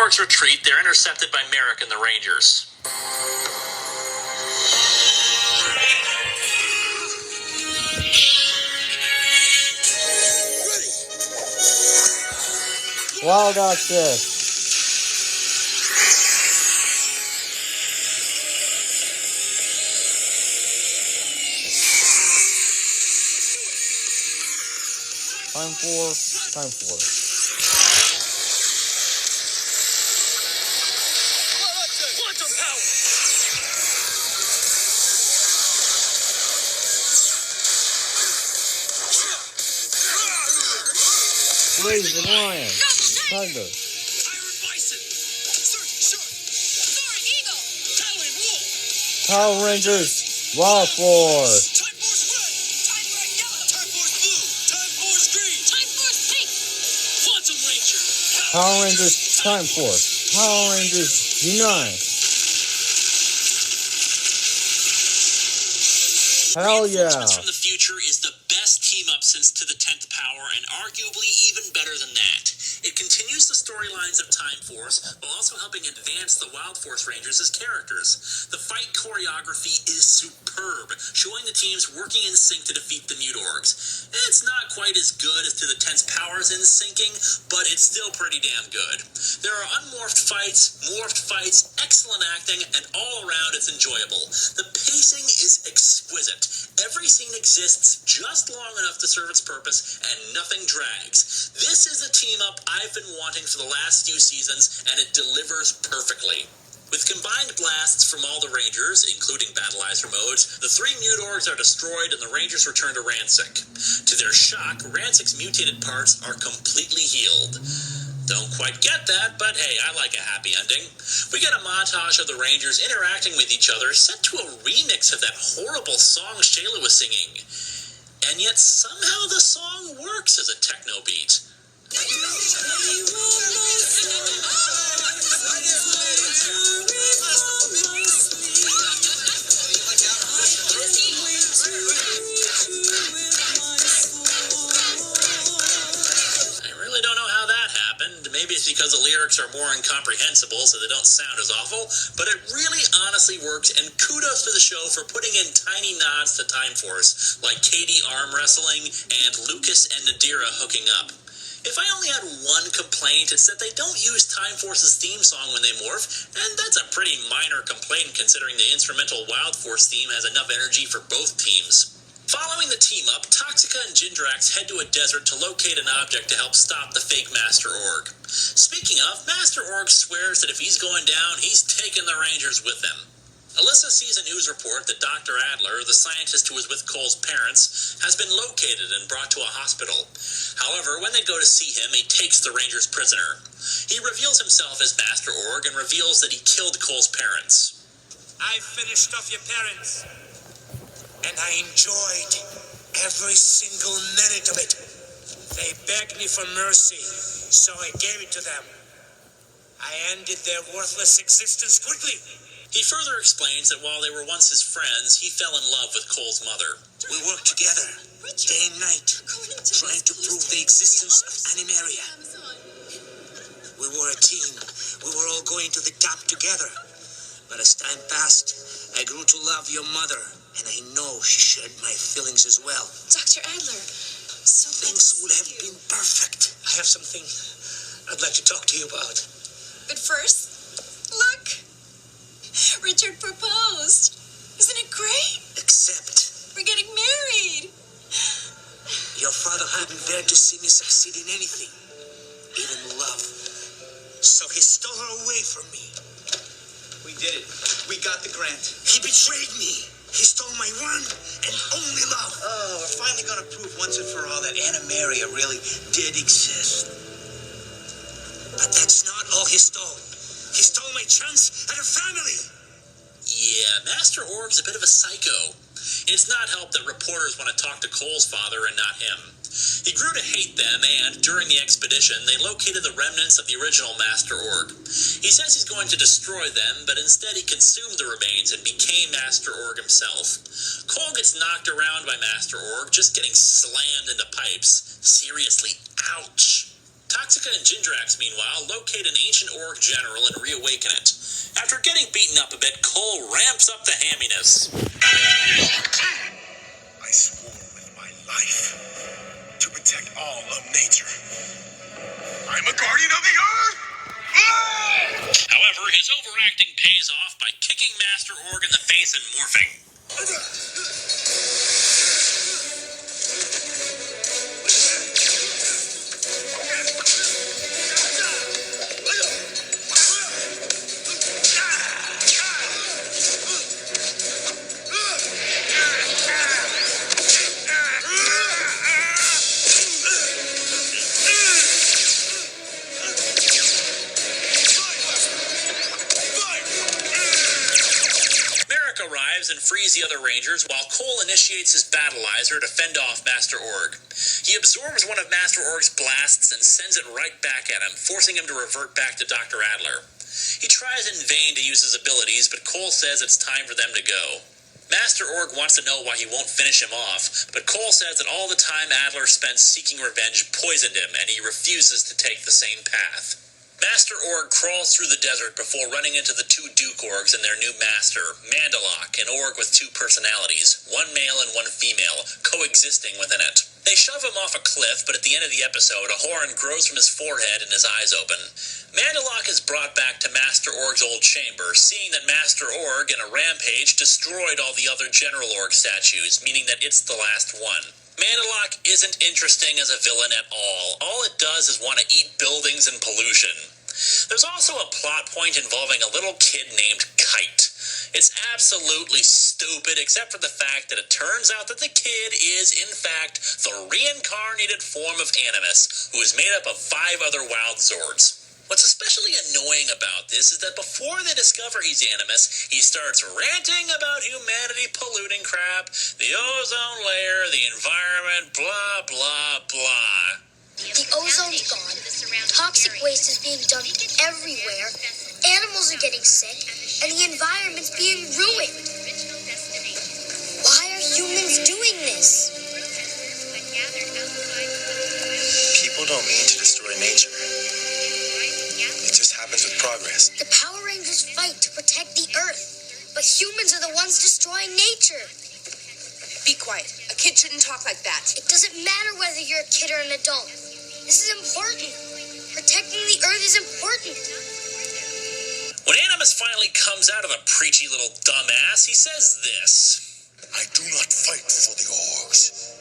Orgs retreat, they're intercepted by Merrick and the Rangers. Wild access. Time for. Quantum power! Blazing Lion. Tiger. Iron Bison! Surge Shark! Soaring Eagle! Talon Wolf! Power Rangers. Wild Force. Time Force Red! Time Red Yellow! Time Force Blue! Time Force Green! Time Force Pink! Quantum Ranger! Power Rangers. Time Force. Power Rangers. Unite. Hell yeah. Reinforcements from the future is the best team-up since To the 10th Power, and arguably even better than that. It continues the storylines of Time Force, while also helping advance the Wild Force Rangers as characters. The fight choreography is superb, showing the teams working in sync to defeat the Mutorgs. It's not quite as good as To the 10th Power's in syncing, but it's still pretty damn good. There are unmorphed fights, morphed fights, excellent acting, and all around it's enjoyable. The pacing is exquisite. Every scene exists just long enough to serve its purpose, and nothing drags. This is a team-up I've been wanting for the last few seasons, and it delivers perfectly. With combined blasts from all the Rangers, including Battleizer modes, the 3 Mutorgs are destroyed and the Rangers return to Rancic. To their shock, Rancic's mutated parts are completely healed. Don't quite get that, but hey, I like a happy ending. We get a montage of the Rangers interacting with each other, set to a remix of that horrible song Shayla was singing. And yet somehow the song works as a techno beat. Maybe it's because the lyrics are more incomprehensible, so they don't sound as awful, but it really honestly works, and kudos to the show for putting in tiny nods to Time Force, like Katie arm wrestling and Lucas and Nadira hooking up. If I only had one complaint, it's that they don't use Time Force's theme song when they morph, and that's a pretty minor complaint considering the instrumental Wild Force theme has enough energy for both teams. Following the team-up, Toxica and Jindrax head to a desert to locate an object to help stop the fake Master Org. Speaking of, Master Org swears that if he's going down, he's taking the Rangers with him. Alyssa sees a news report that Dr. Adler, the scientist who was with Cole's parents, has been located and brought to a hospital. However, when they go to see him, he takes the Rangers prisoner. He reveals himself as Master Org and reveals that he killed Cole's parents. I finished off your parents. And I enjoyed every single minute of it. They begged me for mercy, so I gave it to them. I ended their worthless existence quickly. He further explains that while they were once his friends, he fell in love with Cole's mother. We worked together, day and night, trying to prove the existence of Animaria. We were a team. We were all going to the top together. But as time passed, I grew to love your mother. And I know she shared my feelings as well. Dr. Adler, so things would have been perfect. I have something I'd like to talk to you about. But first, look! Richard proposed. Isn't it great? Except we're getting married. Your father hadn't dared to see me succeed in anything, even love. So he stole her away from me. We did it. We got the grant. He betrayed me. He stole my one and only love. Oh, we're finally going to prove once and for all that Animaria really did exist. But that's not all he stole. He stole my chance at a family. Yeah, Master Org's a bit of a psycho. It's not helped that reporters want to talk to Cole's father and not him. He grew to hate them, and during the expedition, they located the remnants of the original Master Org. He says he's going to destroy them, but instead he consumed the remains and became Master Org himself. Cole gets knocked around by Master Org, just getting slammed into pipes. Seriously, ouch. Toxica and Gindrax, meanwhile, locate an ancient orc general and reawaken it. After getting beaten up a bit, Cole ramps up the hamminess. I swore with my life to protect all of nature. I'm a guardian of the earth! However, his overacting pays off by kicking Master Org in the face and morphing. Arrives and frees the other Rangers, while Cole initiates his battleizer to fend off Master Org. He absorbs one of Master Org's blasts and sends it right back at him, forcing him to revert back to Dr. Adler. He tries in vain to use his abilities, but Cole says it's time for them to go. Master Org wants to know why he won't finish him off, but Cole says that all the time Adler spent seeking revenge poisoned him, and he refuses to take the same path. Master Org crawls through the desert before running into the two Duke Orgs and their new master, Mandalok, an Org with two personalities, one male and one female, coexisting within it. They shove him off a cliff, but at the end of the episode, a horn grows from his forehead and his eyes open. Mandalok is brought back to Master Org's old chamber, seeing that Master Org, in a rampage, destroyed all the other General Org statues, meaning that it's the last one. Mandalok isn't interesting as a villain at all. All it does is want to eat buildings and pollution. There's also a plot point involving a little kid named Kite. It's absolutely stupid, except for the fact that it turns out that the kid is, in fact, the reincarnated form of Animus, who is made up of 5 other Wild Zords. What's especially annoying about this is that before they discover he's Animus, he starts ranting about humanity polluting crap, the ozone layer, the environment, blah, blah, blah. The ozone's gone, toxic waste is being dumped everywhere, animals are getting sick, and the environment's being ruined. Why are humans doing this? People don't mean to destroy nature. It just happens with progress. The Power Rangers fight to protect the Earth, but humans are the ones destroying nature. Be quiet. A kid shouldn't talk like that. It doesn't matter whether you're a kid or an adult. This is important. Protecting the Earth is important. When Animus finally comes out of the preachy little dumbass, he says this. I do not fight for the orcs,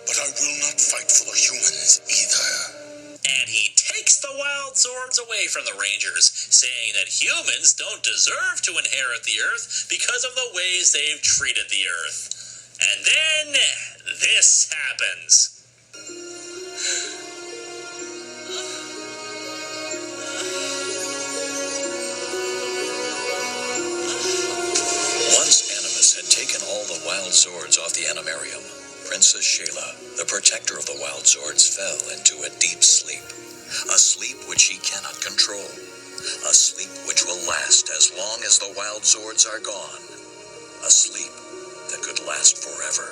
but I will not fight for the humans either. And he takes the Wild Zords away from the Rangers, saying that humans don't deserve to inherit the Earth because of the ways they've treated the Earth. And then this happens. Once Animus had taken all the Wild Zords off the Animarium, Princess Shayla, the protector of the Wild Zords, fell into a deep sleep. A sleep which she cannot control. A sleep which will last as long as the Wild Zords are gone. A sleep that could last forever.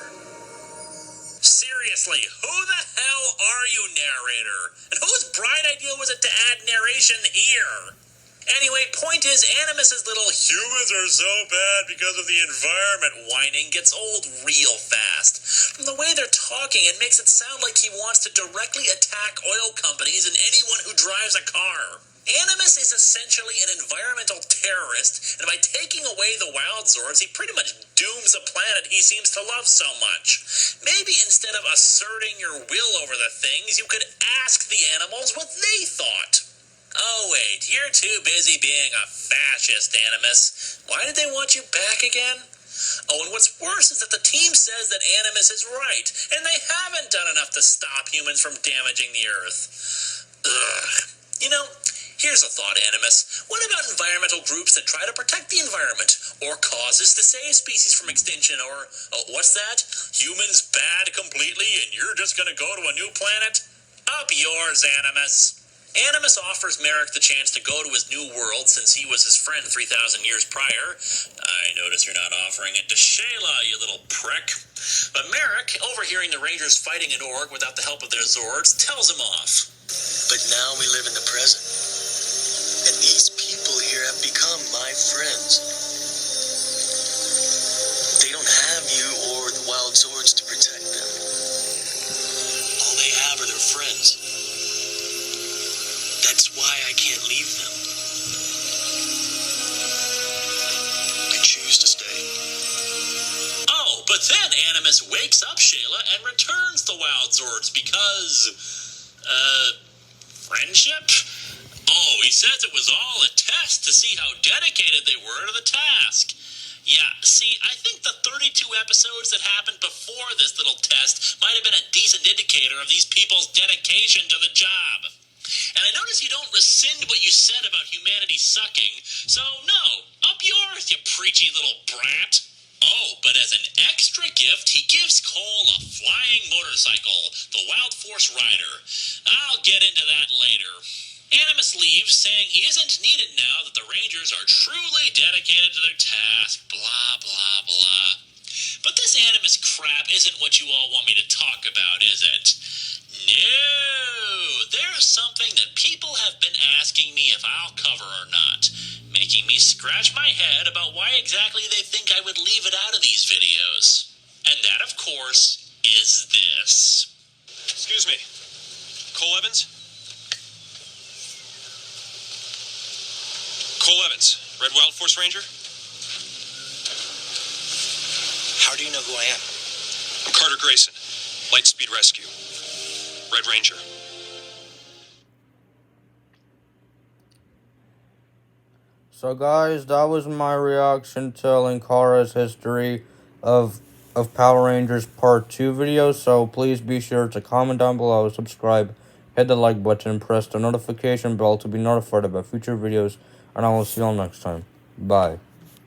Seriously, who the hell are you, narrator? And whose bright idea was it to add narration here? Anyway, point is, Animus's little humans are so bad because of the environment whining gets old real fast. From the way they're talking, it makes it sound like he wants to directly attack oil companies and anyone who drives a car. Animus is essentially an environmental terrorist, and by taking away the Wild Zords, he pretty much dooms a planet he seems to love so much. Maybe instead of asserting your will over the things, you could ask the animals what they thought. Oh wait, you're too busy being a fascist, Animus. Why did they want you back again? Oh, and what's worse is that the team says that Animus is right, and they haven't done enough to stop humans from damaging the Earth. Ugh. You know, here's a thought, Animus. What about environmental groups that try to protect the environment, or causes to save species from extinction, or, what's that? Humans bad completely, and you're just gonna go to a new planet? Up yours, Animus. Animus offers Merrick the chance to go to his new world since he was his friend 3,000 years prior. I notice you're not offering it to Shayla, you little prick. But Merrick, overhearing the Rangers fighting an orc without the help of their Zords, tells him off. But now we live in the present, and these people here have become my friends. They don't have you or the Wild Zords to protect them. All they have are their friends. That's why I can't leave them. I choose to stay. Oh, but then Animus wakes up Shayla and returns the Wild Zords because, friendship? Oh, he says it was all a test to see how dedicated they were to the task. Yeah, see, I think the 32 episodes that happened before this little test might have been a decent indicator of these people's dedication to the job. And I notice you don't rescind what you said about humanity sucking, so no, up yours, you preachy little brat. Oh, but as an extra gift, he gives Cole a flying motorcycle, the Wild Force Rider. I'll get into that later. Animus leaves, saying he isn't needed now that the Rangers are truly dedicated to their task, blah, blah, blah. But this Animus crap isn't what you all want me to talk about, is it? No, there's something that people have been asking me if I'll cover or not, making me scratch my head about why exactly they think I would leave it out of these videos. And that, of course, is this. Excuse me. Cole Evans? Cole Evans, Red Wild Force Ranger? How do you know who I am? I'm Carter Grayson, Lightspeed Rescue. Red Ranger. So guys, that was my reaction to Linkaras' history of Power Rangers Part 2 video. So please be sure to comment down below, subscribe, hit the like button, press the notification bell to be notified about future videos, and I will see you all next time. Bye.